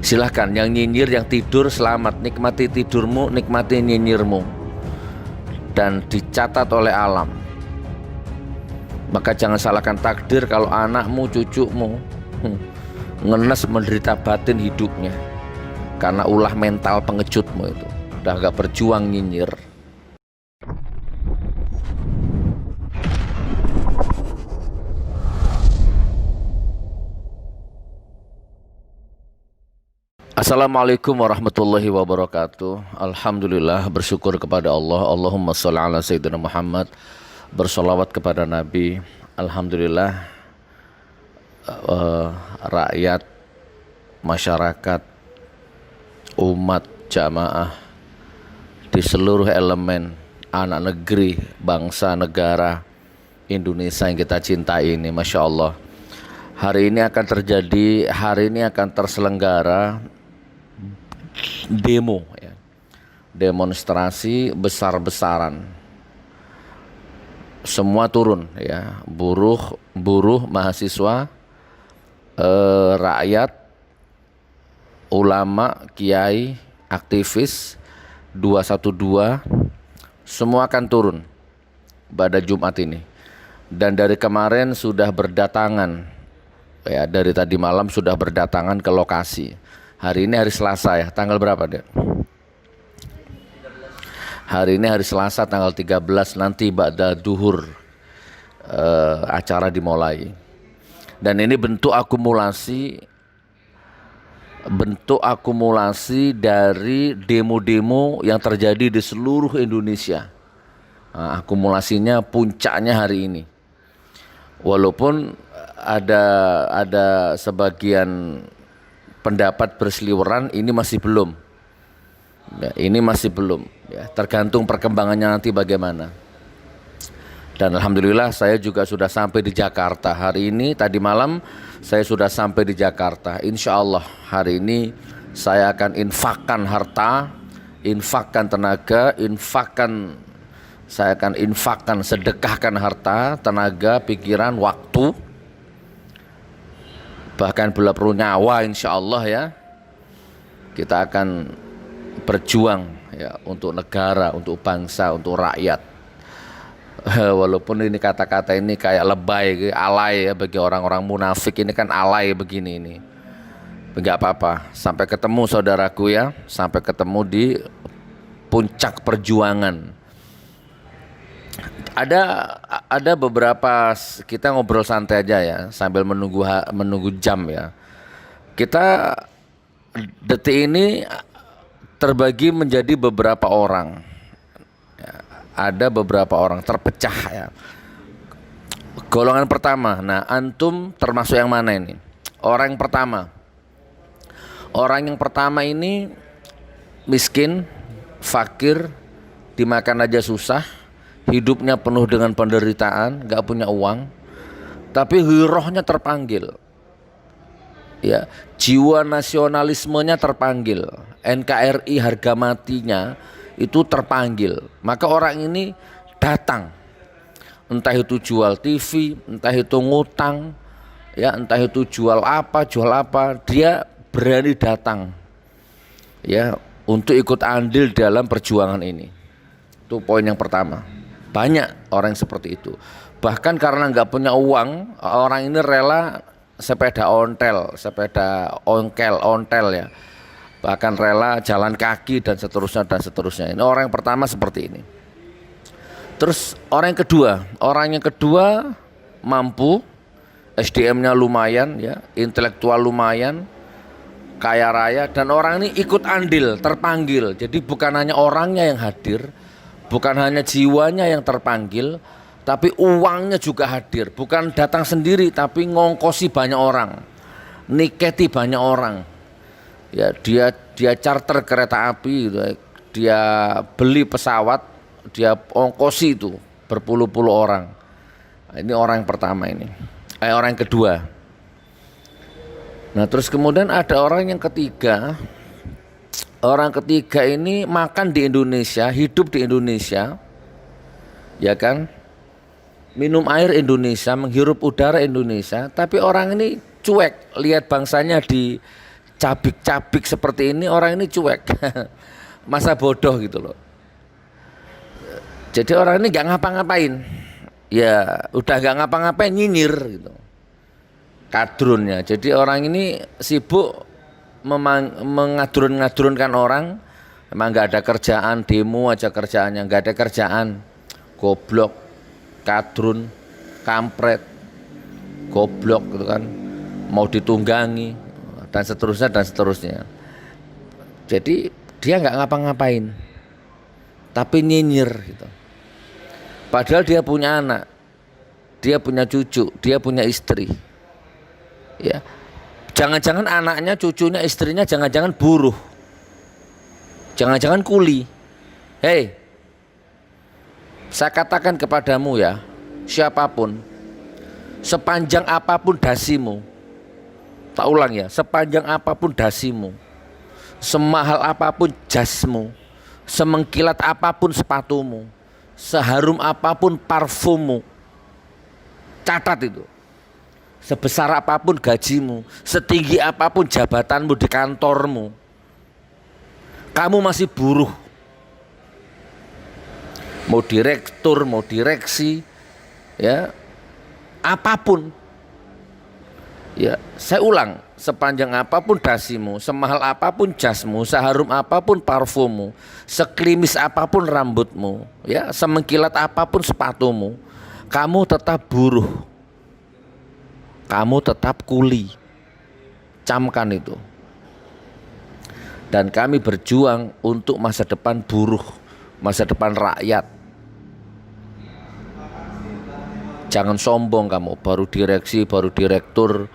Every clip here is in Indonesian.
Silahkan yang nyinyir, yang tidur selamat, nikmati tidurmu, nikmati nyinyirmu, dan dicatat oleh alam. Maka jangan salahkan takdir kalau anakmu, cucumu ngenes menderita batin hidupnya karena ulah mental pengejutmu itu. Udah gak berjuang nyinyir. Assalamualaikum warahmatullahi wabarakatuh. Alhamdulillah, bersyukur kepada Allah. Allahumma sholli ala sayyidina Muhammad. Bersolawat kepada Nabi. Alhamdulillah, rakyat, masyarakat, umat, jamaah di seluruh elemen, anak negeri, bangsa, negara Indonesia yang kita cintai ini, Masya Allah, hari ini akan terselenggara demo, ya, demonstrasi besar-besaran. Semua turun, ya, buruh, mahasiswa, rakyat, ulama, kiai, aktivis 212 semua akan turun pada Jumat ini. Dan dari kemarin sudah berdatangan, ya, dari tadi malam sudah berdatangan ke lokasi. Hari ini hari Selasa, ya, tanggal berapa, Dek? Hari ini hari Selasa tanggal 13, nanti ba'da duhur acara dimulai. Dan ini bentuk akumulasi dari demo-demo yang terjadi di seluruh Indonesia. Nah, akumulasinya puncaknya hari ini. Walaupun ada sebagian pendapat berseliweran, ini masih belum. Ya, ini masih belum. Ya, tergantung perkembangannya nanti bagaimana. Dan alhamdulillah saya juga sudah sampai di Jakarta hari ini. Tadi malam saya sudah sampai di Jakarta. Insya Allah hari ini saya akan infakkan harta, infakkan tenaga, saya akan infakkan, sedekahkan harta, tenaga, pikiran, waktu, bahkan bila perlu nyawa, insya Allah, ya, kita akan berjuang, ya, untuk negara, untuk bangsa, untuk rakyat. Walaupun ini kata-kata ini kayak lebay, alay, ya, bagi orang-orang munafik, ini kan alay begini ini. Enggak apa-apa, sampai ketemu saudaraku, ya, sampai ketemu di puncak perjuangan. Ada beberapa, kita ngobrol santai aja, ya, sambil menunggu jam, ya. Kita detik ini terbagi menjadi beberapa orang, ya, ada beberapa orang terpecah, ya. Golongan pertama, nah antum termasuk yang mana ini? Orang yang pertama ini miskin, fakir, dimakan aja susah, hidupnya penuh dengan penderitaan, gak punya uang, tapi rohnya terpanggil, ya, jiwa nasionalismenya terpanggil, NKRI harga matinya itu terpanggil. Maka orang ini datang, entah itu jual TV, entah itu ngutang, ya, entah itu jual apa, dia berani datang, ya, untuk ikut andil dalam perjuangan ini. Itu poin yang pertama. Banyak orang yang seperti itu. Bahkan karena nggak punya uang, orang ini rela sepeda ontel, ya. Bahkan rela jalan kaki dan seterusnya. Ini orang yang pertama seperti ini. Terus orang yang kedua mampu, SDM-nya lumayan, ya, intelektual lumayan, kaya raya, dan orang ini ikut andil, terpanggil. Jadi bukan hanya orangnya yang hadir, bukan hanya jiwanya yang terpanggil, tapi uangnya juga hadir. Bukan datang sendiri, tapi ngongkosi banyak orang, niketi banyak orang. Ya, dia charter kereta api, dia beli pesawat, dia ongkosi itu berpuluh-puluh orang. Ini orang yang pertama ini. Orang yang kedua. Nah, terus kemudian ada orang yang ketiga. Orang ketiga ini makan di Indonesia, hidup di Indonesia, ya kan, minum air Indonesia, menghirup udara Indonesia, tapi orang ini cuek lihat bangsanya di cabik-cabik seperti ini, orang ini cuek. Masa bodoh gitu loh. Jadi orang ini nggak ngapa-ngapain, ya udah nggak ngapa-ngapain, nyinyir gitu kadrunnya. Jadi orang ini sibuk mengadrun-ngadrunkan orang. Emang nggak ada kerjaan, demo aja kerjaannya, nggak ada kerjaan, goblok, kadrun, kampret, goblok gitu kan, mau ditunggangi dan seterusnya dan seterusnya. Jadi dia nggak ngapa-ngapain, tapi nyinyir gitu. Padahal dia punya anak, dia punya cucu, dia punya istri. Ya, jangan-jangan anaknya, cucunya, istrinya jangan-jangan buruh, jangan-jangan kuli. Hei, saya katakan kepadamu ya, siapapun, sepanjang apapun dasimu, tak ulang ya, sepanjang apapun dasimu, semahal apapun jasmu, semengkilat apapun sepatumu, seharum apapun parfummu, catat itu. Sebesar apapun gajimu, setinggi apapun jabatanmu di kantormu, kamu masih buruh. Mau direktur, mau direksi, ya, apapun. Ya, saya ulang, sepanjang apapun dasimu, semahal apapun jasmu, seharum apapun parfummu, seklimis apapun rambutmu, ya, semengkilat apapun sepatumu, kamu tetap buruh. Kamu tetap kuli. Camkan itu. Dan kami berjuang untuk masa depan buruh, masa depan rakyat. Jangan sombong kamu, baru direksi, baru direktur,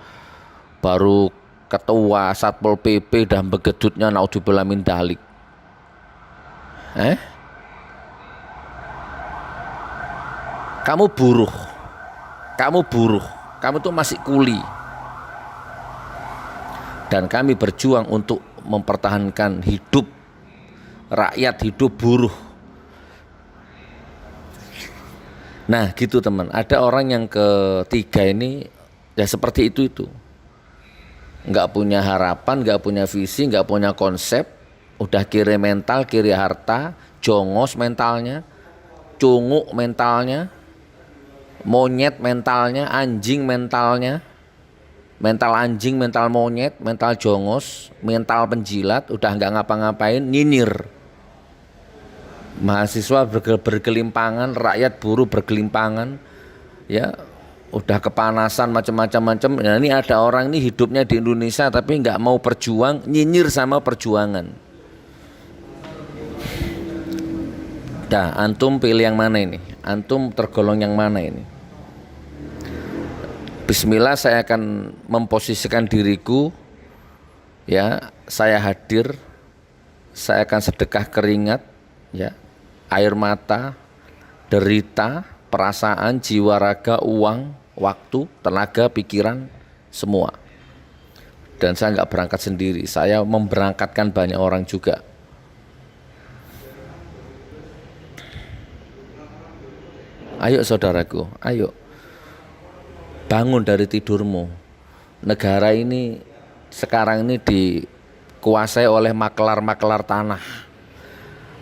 baru ketua Satpol PP dan begedutnya naudzubillah min dalik. Kamu buruh. Kamu buruh. Kamu tuh masih kuli. Dan kami berjuang untuk mempertahankan hidup rakyat, hidup buruh. Nah gitu teman, ada orang yang ketiga ini ya seperti itu. Nggak punya harapan, nggak punya visi, nggak punya konsep. Udah kiri mental, kiri harta, jongos mentalnya, cunguk mentalnya, monyet mentalnya, anjing mentalnya, mental anjing, mental monyet, mental jongos, mental penjilat, udah nggak ngapa-ngapain, nyinyir. Mahasiswa bergelimpangan, rakyat buruh bergelimpangan, ya udah kepanasan macam-macam. Nah, ini ada orang ini hidupnya di Indonesia tapi nggak mau berjuang, nyinyir sama perjuangan. Nah, antum pilih yang mana ini? Antum tergolong yang mana ini? Bismillah, saya akan memposisikan diriku, ya, saya hadir, saya akan sedekah keringat, ya, air mata, derita, perasaan, jiwa, raga, uang, waktu, tenaga, pikiran, semua. Dan saya nggak berangkat sendiri, saya memberangkatkan banyak orang juga. Ayo saudaraku, ayo. Bangun dari tidurmu. Negara ini sekarang ini dikuasai oleh maklar-maklar tanah.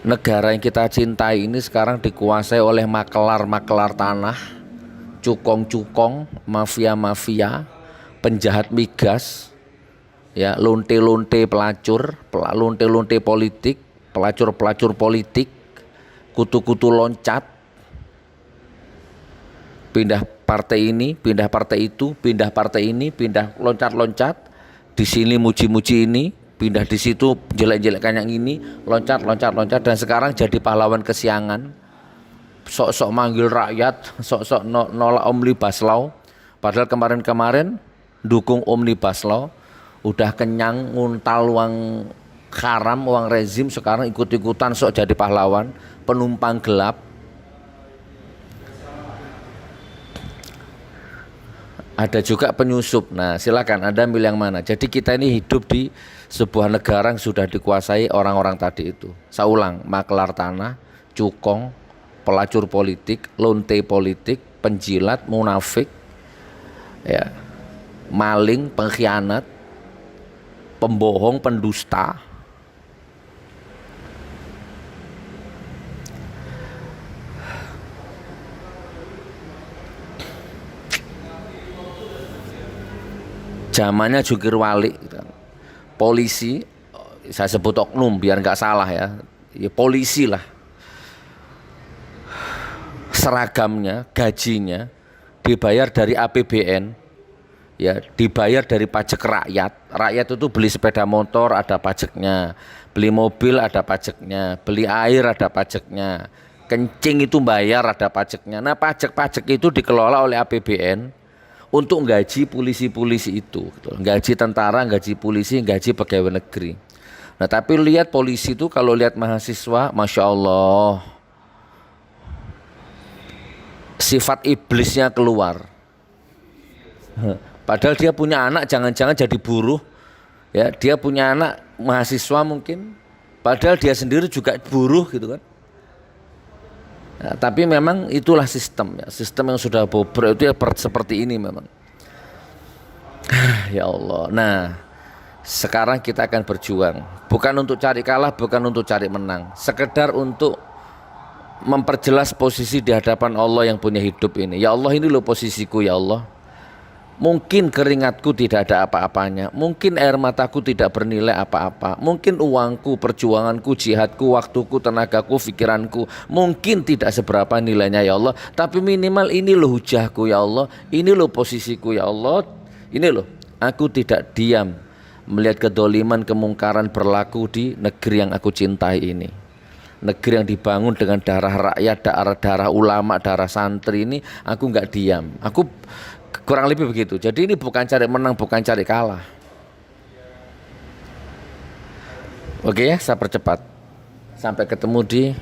Negara yang kita cintai ini sekarang dikuasai oleh maklar-maklar tanah, cukong-cukong, mafia-mafia, penjahat migas, ya, lonte-lonte pelacur, lonte-lonte politik, pelacur-pelacur politik, kutu-kutu loncat, pindah partai ini, pindah partai itu, pindah partai ini, pindah loncat-loncat, di sini muji-muji ini, pindah di situ jelek-jelekkan yang ini, loncat, dan sekarang jadi pahlawan kesiangan, sok-sok manggil rakyat, sok-sok nolak Omnibus Law, padahal kemarin-kemarin dukung Omnibus Law, udah kenyang nguntal uang haram, uang rezim, sekarang ikut-ikutan sok jadi pahlawan, penumpang gelap. Ada juga penyusup. Nah, silakan Anda milih yang mana. Jadi kita ini hidup di sebuah negara yang sudah dikuasai orang-orang tadi itu. Saya ulang, maklar tanah, cukong, pelacur politik, lonte politik, penjilat, munafik, ya, maling, pengkhianat, pembohong, pendusta. Zamannya jungkir balik, polisi, saya sebut oknum biar nggak salah ya, polisi lah, seragamnya, gajinya dibayar dari APBN, ya dibayar dari pajak rakyat. Rakyat itu beli sepeda motor ada pajaknya, beli mobil ada pajaknya, beli air ada pajaknya, kencing itu bayar ada pajaknya. Nah pajak-pajak itu dikelola oleh APBN untuk gaji polisi-polisi itu, gitu. Gaji tentara, gaji polisi, gaji pegawai negeri. Nah tapi lihat polisi itu kalau lihat mahasiswa, Masya Allah, sifat iblisnya keluar. Padahal dia punya anak, jangan-jangan jadi buruh, ya dia punya anak mahasiswa mungkin, padahal dia sendiri juga buruh gitu kan. Nah, tapi memang itulah sistem, ya sistem yang sudah bobrok itu ya seperti ini memang. Ya Allah. Nah sekarang kita akan berjuang, bukan untuk cari kalah, bukan untuk cari menang, sekedar untuk memperjelas posisi di hadapan Allah yang punya hidup ini. Ya Allah, ini loh posisiku ya Allah. Mungkin keringatku tidak ada apa-apanya, mungkin air mataku tidak bernilai apa-apa, mungkin uangku, perjuanganku, jihadku, waktuku, tenagaku, pikiranku mungkin tidak seberapa nilainya ya Allah. Tapi minimal ini loh hujahku ya Allah, ini loh posisiku ya Allah, ini loh aku tidak diam melihat kedoliman, kemungkaran berlaku di negeri yang aku cintai ini. Negeri yang dibangun dengan darah rakyat, darah ulama, darah santri ini, aku nggak diam. Aku kurang lebih begitu. Jadi ini bukan cari menang, bukan cari kalah. Oke ya, saya percepat sampai ketemu di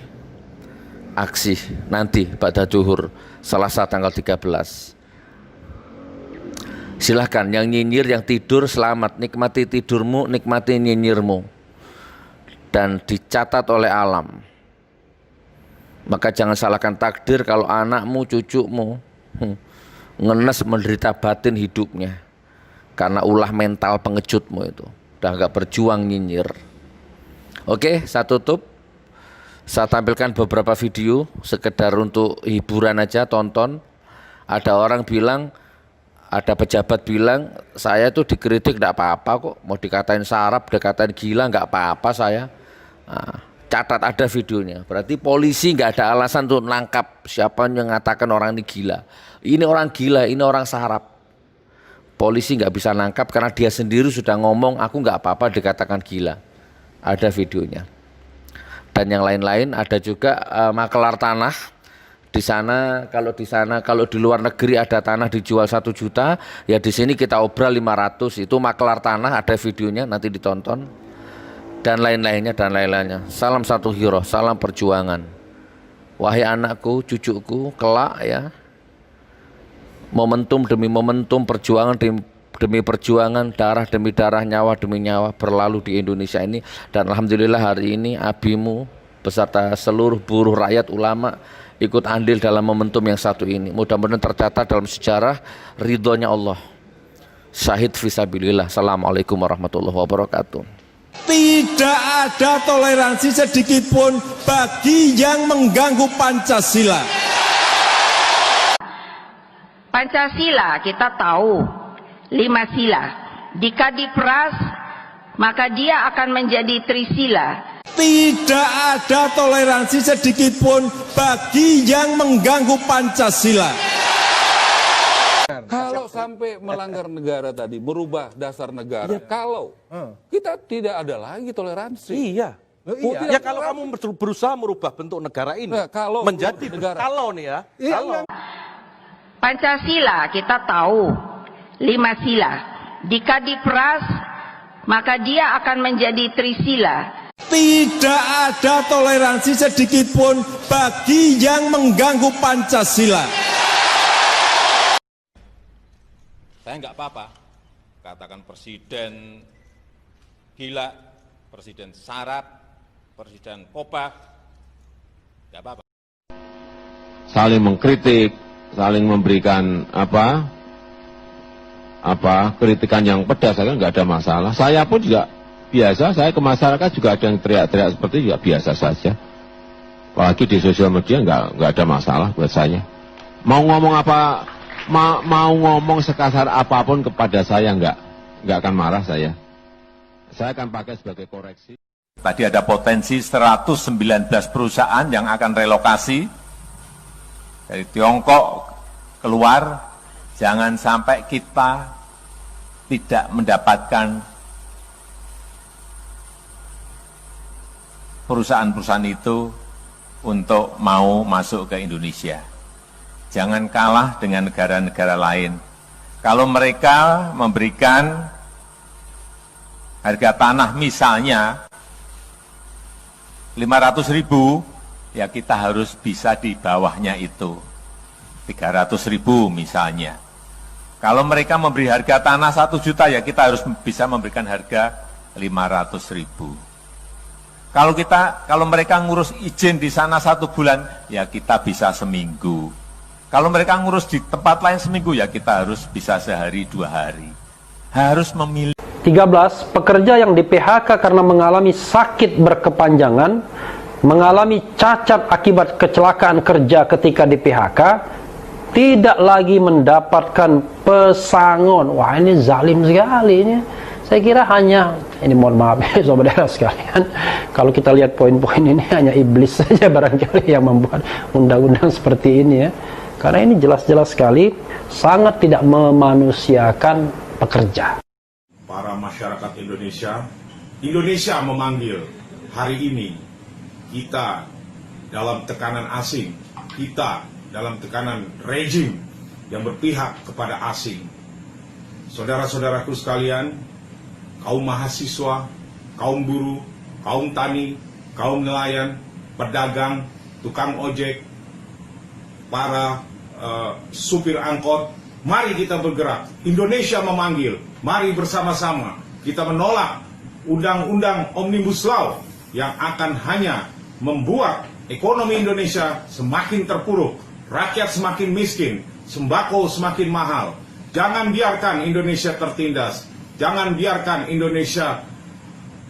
aksi nanti pada duhur Selasa tanggal 13. Silahkan yang nyinyir, yang tidur selamat, nikmati tidurmu, nikmati nyinyirmu, dan dicatat oleh alam. Maka jangan salahkan takdir kalau anakmu, cucumu ngenes menderita batin hidupnya karena ulah mental pengejutmu itu, udah gak berjuang nyinyir. Oke, saya tutup. Saya tampilkan beberapa video sekedar untuk hiburan aja, tonton. Ada orang bilang, ada pejabat bilang, saya tuh dikritik gak apa-apa kok, mau dikatain sarap, dikatain gila gak apa-apa saya. Nah, catat ada videonya. Berarti polisi nggak ada alasan untuk nangkap siapa yang mengatakan orang ini gila. Ini orang gila, ini orang sarap. Polisi nggak bisa nangkap karena dia sendiri sudah ngomong, aku nggak apa-apa dikatakan gila. Ada videonya. Dan yang lain-lain ada juga makelar tanah. Di sana kalau di luar negeri ada tanah dijual 1 juta, ya di sini kita obral 500. Itu makelar tanah, ada videonya, nanti ditonton. Dan lain-lainnya. Salam satu hiro, salam perjuangan. Wahai anakku, cucuku, kelak ya, momentum demi momentum, perjuangan demi perjuangan, darah demi darah, nyawa demi nyawa berlalu di Indonesia ini. Dan alhamdulillah hari ini abimu beserta seluruh buruh rakyat, ulama ikut andil dalam momentum yang satu ini. Mudah-mudahan tercatat dalam sejarah ridhonya Allah. Syahid fisabilillah. Assalamualaikum warahmatullahi wabarakatuh. Tidak ada toleransi sedikit pun bagi yang mengganggu Pancasila. Pancasila kita tahu 5 sila. Jika diperas maka dia akan menjadi trisila. Tidak ada toleransi sedikit pun bagi yang mengganggu Pancasila. Kalau sampai melanggar negara tadi, merubah dasar negara, kalau kita tidak ada lagi toleransi. Iya. Ya kalau kamu berusaha merubah bentuk negara ini kalau menjadi negara. Kalau nih ya. Kalau. Pancasila kita tahu 5 sila. Jika diperas maka dia akan menjadi trisila. Tidak ada toleransi sedikit pun bagi yang mengganggu Pancasila. Saya nggak apa-apa katakan presiden gila, presiden sarap, presiden kobah, nggak apa-apa. Saling mengkritik, saling memberikan kritikan yang pedas, saya kan nggak ada masalah. Saya pun juga biasa, saya ke masyarakat juga ada yang teriak-teriak seperti itu, juga biasa saja. Apalagi di sosial media nggak ada masalah buat saya. Mau ngomong apa, mau ngomong sekasar apapun kepada saya nggak akan marah saya. Saya akan pakai sebagai koreksi. Tadi ada potensi 119 perusahaan yang akan relokasi dari Tiongkok keluar. Jangan sampai kita tidak mendapatkan perusahaan-perusahaan itu untuk mau masuk ke Indonesia. Jangan kalah dengan negara-negara lain. Kalau mereka memberikan harga tanah misalnya 500.000, ya kita harus bisa di bawahnya itu, 300.000 misalnya. Kalau mereka memberi harga tanah 1 juta, ya kita harus bisa memberikan harga 500.000. Kalau mereka ngurus izin di sana 1 bulan, ya kita bisa seminggu. Kalau mereka ngurus di tempat lain seminggu, ya kita harus bisa sehari 2 hari. Harus memilih. 13. Pekerja yang di PHK karena mengalami sakit berkepanjangan, mengalami cacat akibat kecelakaan kerja ketika di PHK, tidak lagi mendapatkan pesangon. Wah, ini zalim sekali ini. Saya kira hanya, ini mohon maaf ya sobat daerah sekalian, kalau kita lihat poin-poin ini hanya iblis saja barangkali yang membuat undang-undang seperti ini ya. Karena ini jelas-jelas sekali sangat tidak memanusiakan pekerja. Para masyarakat Indonesia memanggil hari ini kita dalam tekanan asing, kita dalam tekanan rejim yang berpihak kepada asing. Saudara-saudaraku sekalian, kaum mahasiswa, kaum buruh, kaum tani, kaum nelayan, pedagang, tukang ojek, para supir angkot, mari kita bergerak. Indonesia memanggil. Mari bersama-sama kita menolak undang-undang Omnibus Law yang akan hanya membuat ekonomi Indonesia semakin terpuruk, rakyat semakin miskin, sembako semakin mahal. Jangan biarkan Indonesia tertindas, jangan biarkan Indonesia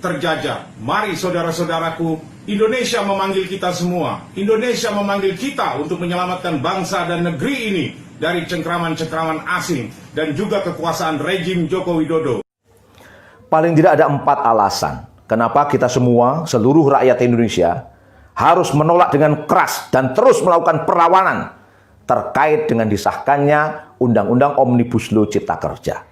terjajah. Mari saudara-saudaraku, Indonesia memanggil kita semua. Indonesia memanggil kita untuk menyelamatkan bangsa dan negeri ini dari cengkraman-cengkraman asing dan juga kekuasaan rejim Joko Widodo. Paling tidak ada 4 alasan kenapa kita semua, seluruh rakyat Indonesia, harus menolak dengan keras dan terus melakukan perlawanan terkait dengan disahkannya Undang-Undang Omnibus Law Cipta Kerja.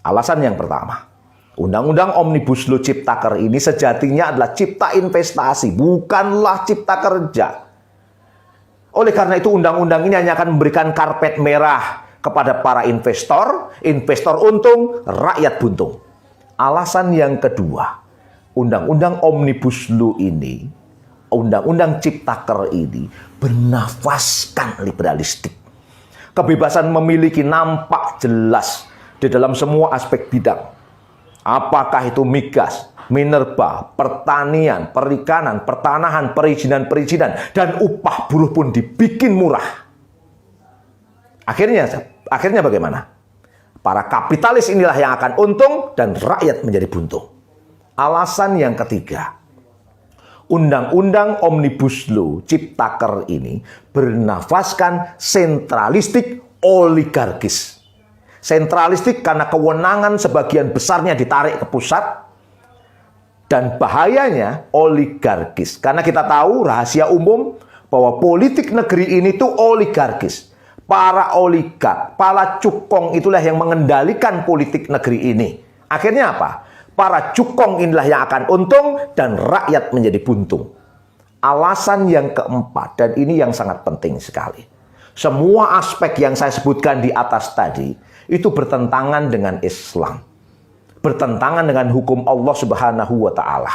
Alasan yang pertama, Undang-Undang Omnibus Law Cipta Kerja ini sejatinya adalah cipta investasi, bukanlah cipta kerja. Oleh karena itu undang-undang ini hanya akan memberikan karpet merah kepada para investor, investor untung, rakyat buntung. Alasan yang kedua, Undang-Undang Omnibus Law ini, Undang-Undang Cipta Kerja ini bernafaskan liberalistik. Kebebasan memiliki nampak jelas di dalam semua aspek bidang. Apakah itu migas, minerba, pertanian, perikanan, pertanahan, perizinan, dan upah buruh pun dibikin murah. Akhirnya bagaimana? Para kapitalis inilah yang akan untung dan rakyat menjadi buntung. Alasan yang ketiga, Undang-Undang Omnibus Law Cipta Kerja ini bernafaskan sentralistik oligarkis. Sentralistik karena kewenangan sebagian besarnya ditarik ke pusat, dan bahayanya oligarkis. Karena kita tahu rahasia umum bahwa politik negeri ini tuh oligarkis. Para oligark, para cukong itulah yang mengendalikan politik negeri ini. Akhirnya apa? Para cukong inilah yang akan untung dan rakyat menjadi buntung. Alasan yang keempat, dan ini yang sangat penting sekali. Semua aspek yang saya sebutkan di atas tadi itu bertentangan dengan Islam. Bertentangan dengan hukum Allah Subhanahu wa Ta'ala.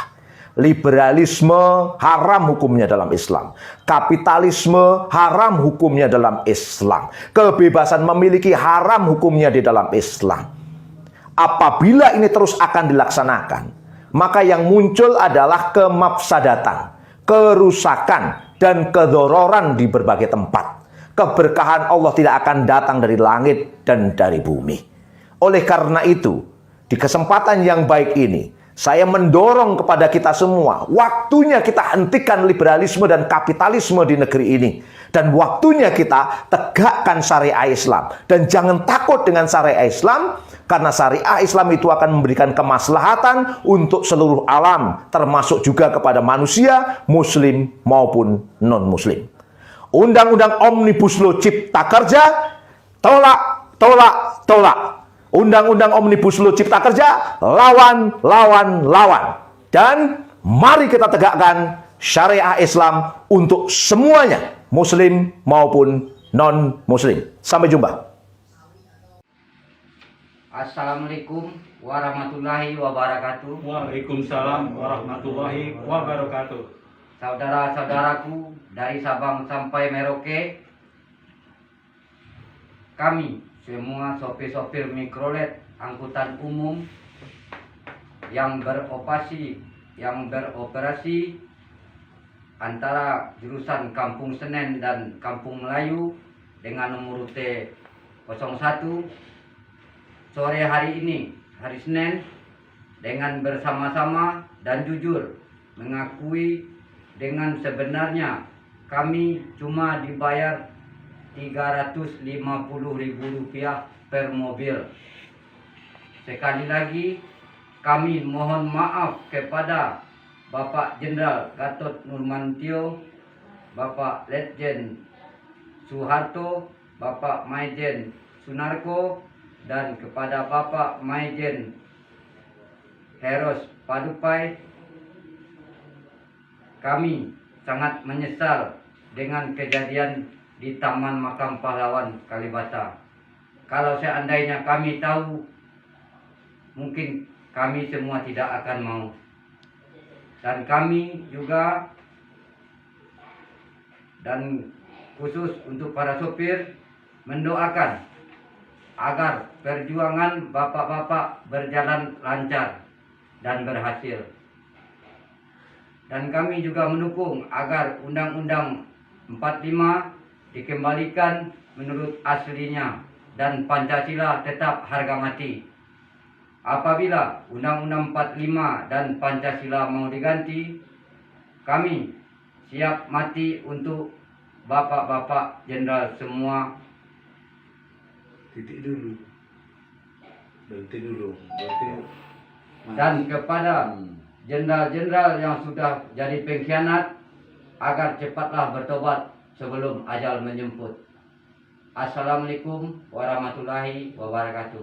Liberalisme haram hukumnya dalam Islam. Kapitalisme haram hukumnya dalam Islam. Kebebasan memiliki haram hukumnya di dalam Islam. Apabila ini terus akan dilaksanakan, maka yang muncul adalah kemafsadatan, kerusakan, dan kedororan di berbagai tempat. Keberkahan Allah tidak akan datang dari langit dan dari bumi. Oleh karena itu, di kesempatan yang baik ini, saya mendorong kepada kita semua, waktunya kita hentikan liberalisme dan kapitalisme di negeri ini. Dan waktunya kita tegakkan syariah Islam. Dan jangan takut dengan syariah Islam, karena syariah Islam itu akan memberikan kemaslahatan untuk seluruh alam, termasuk juga kepada manusia, muslim maupun non-muslim. Undang-undang Omnibus Law Cipta Kerja, tolak, tolak, tolak. Undang-undang Omnibus Law Cipta Kerja, lawan, lawan, lawan. Dan mari kita tegakkan syariah Islam untuk semuanya, muslim maupun non-muslim. Sampai jumpa. Assalamualaikum warahmatullahi wabarakatuh. Waalaikumsalam warahmatullahi wabarakatuh. Saudara-saudaraku dari Sabang sampai Merauke, kami semua sopir-sopir mikrolet angkutan umum yang beroperasi antara jurusan Kampung Senen dan Kampung Melayu dengan nomor T 01 sore hari ini, hari Senin, dengan bersama-sama dan jujur mengakui dengan sebenarnya kami cuma dibayar Rp350.000 per mobil. Sekali lagi kami mohon maaf kepada Bapak Jenderal Gatot Nurmantio, Bapak Letjen Soeharto, Bapak Maijen Sunarko, dan kepada Bapak Maijen Heros Padupai. Kami sangat menyesal dengan kejadian di Taman Makam Pahlawan Kalibata. Kalau seandainya kami tahu, mungkin kami semua tidak akan mau. Dan kami juga, dan khusus untuk para sopir, mendoakan agar perjuangan bapak-bapak berjalan lancar dan berhasil. Dan kami juga mendukung agar Undang-Undang 45 dikembalikan menurut aslinya dan Pancasila tetap harga mati. Apabila Undang-Undang 45 dan Pancasila mau diganti, kami siap mati untuk bapak-bapak jenderal semua. Titik dulu. Berhenti dulu. Berarti Dan kepada jenderal-jenderal yang sudah jadi pengkhianat, agar cepatlah bertobat sebelum ajal menjemput. Assalamualaikum warahmatullahi wabarakatuh.